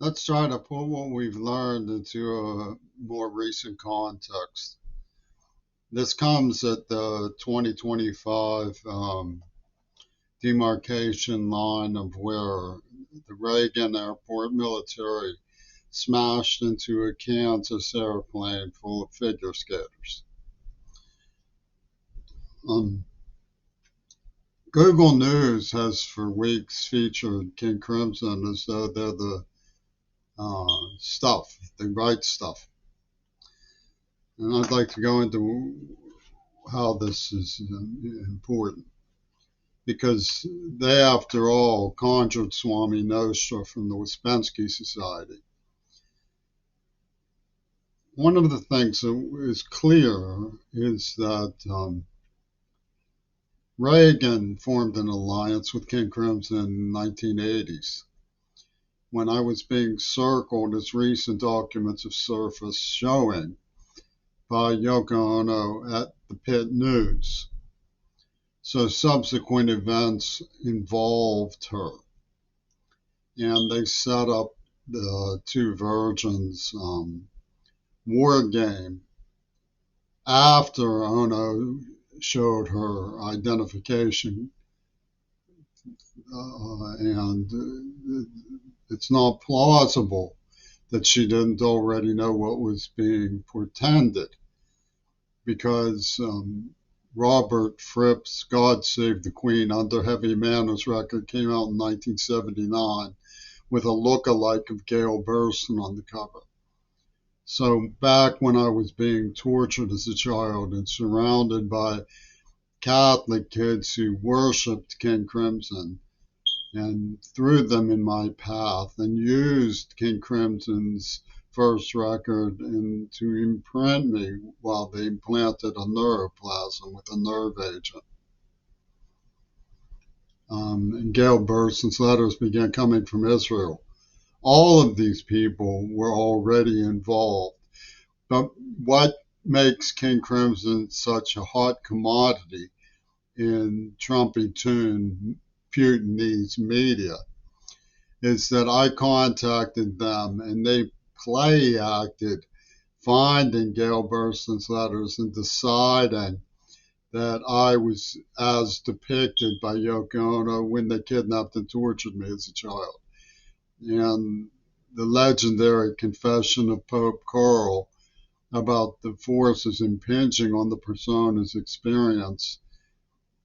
Let's try to put what we've learned into a more recent context. This comes at the 2025 demarcation line of where the Reagan Airport military smashed into a Kansas airplane full of figure skaters. Um, Google News has for weeks featured King Crimson as though they're the the right stuff. And I'd like to go into how this is important because they, after all, conjured Swami Nostra from the Ouspensky Society. One of the things that is clear is that Reagan formed an alliance with King Crimson in the 1980s. When I was being circled as recent documents have surfaced showing by Yoko Ono at the Pitt News. So subsequent events involved her, and they set up the Two Virgins war game after Ono showed her identification, and it's not plausible that she didn't already know what was being portended because Robert Fripp's God Save the Queen Under Heavy Manners record came out in 1979 with a look-alike of Gail Burstyn on the cover. So back when I was being tortured as a child and surrounded by Catholic kids who worshipped King Crimson and threw them in my path and used King Crimson's first record and to imprint me while they implanted a neuroplasm with a nerve agent. And Gail Burstyn's letters began coming from Israel. All of these people were already involved. But what makes King Crimson such a hot commodity in Trumpy-tuned Putinese media is that I contacted them and they play acted finding Gail Burstyn's letters and deciding that I was as depicted by Yoko Ono when they kidnapped and tortured me as a child. And the legendary confession of Pope Karl about the forces impinging on the persona's experience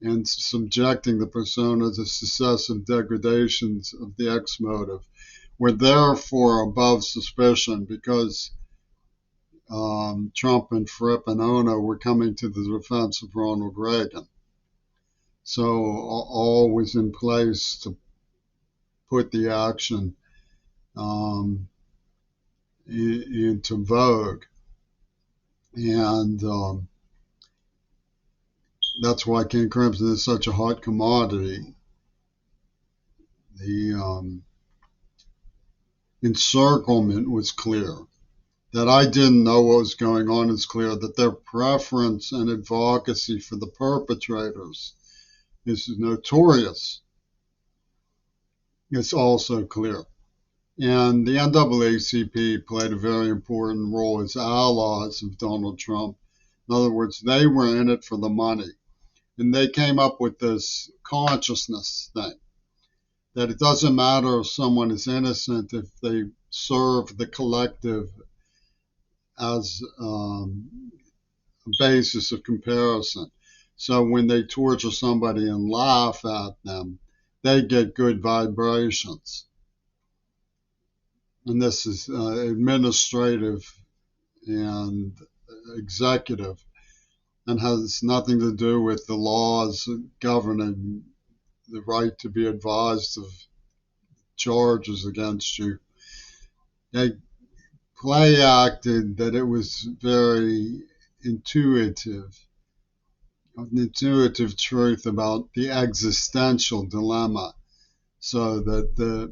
and subjecting the persona to successive degradations of the X motive were therefore above suspicion because Trump and Fripp and Ono were coming to the defense of Ronald Reagan. So all was in place to put the action into vogue. And that's why King Crimson is such a hot commodity. The encirclement was clear. That I didn't know what was going on is clear. That their preference and advocacy for the perpetrators is notorious. It's also clear. And the NAACP played a very important role as allies of Donald Trump. In other words, they were in it for the money. And they came up with this consciousness thing that it doesn't matter if someone is innocent if they serve the collective as a basis of comparison. So when they torture somebody and laugh at them, they get good vibrations. And this is administrative and executive and has nothing to do with the laws governing the right to be advised of charges against you. They play acted that it was very intuitive, an intuitive truth about the existential dilemma, so that the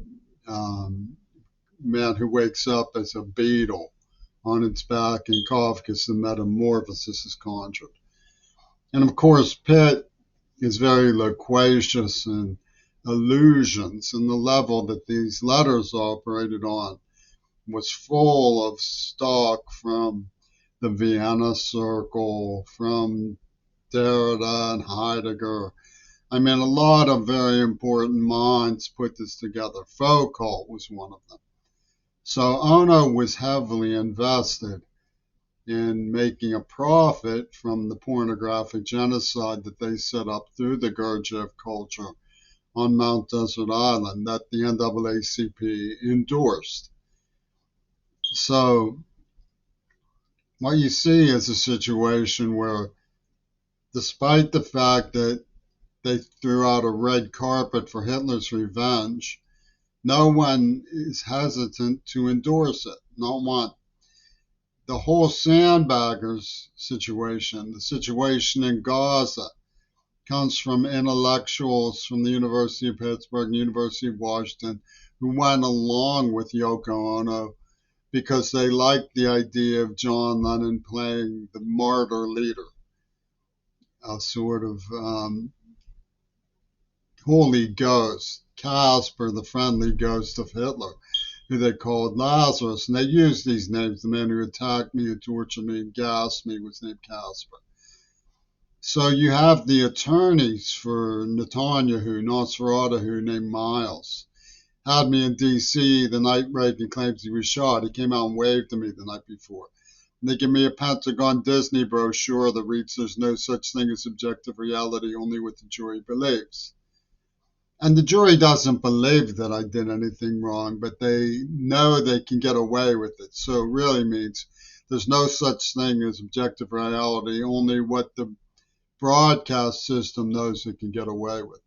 man who wakes up as a beetle on its back in Kafka's The Metamorphosis is conjured. And of course, Pitt is very loquacious in allusions and the level that these letters operated on was full of stock from the Vienna Circle, from Derrida and Heidegger. I mean, a lot of very important minds put this together. Foucault was one of them. So Ono was heavily invested in making a profit from the pornographic genocide that they set up through the Gurdjieff culture on Mount Desert Island that the NAACP endorsed. So what you see is a situation where, despite the fact that they threw out a red carpet for Hitler's revenge, no one is hesitant to endorse it. No one. The whole sandbaggers situation, the situation in Gaza, comes from intellectuals from the University of Pittsburgh and University of Washington who went along with Yoko Ono because they liked the idea of John Lennon playing the martyr leader, a sort of holy ghost, Casper, the friendly ghost of Hitler, who they called Lazarus. And they used these names. The man who attacked me, who tortured me, and gassed me was named Casper. So you have the attorneys for Netanyahu, Nosferatu, named Miles. Had me in D.C. the night Reagan claims he was shot. He came out and waved to me the night before. And they give me a Pentagon Disney brochure that reads, "There's no such thing as objective reality, only what the jury believes." And the jury doesn't believe that I did anything wrong, but they know they can get away with it. So it really means there's no such thing as objective reality, only what the broadcast system knows it can get away with.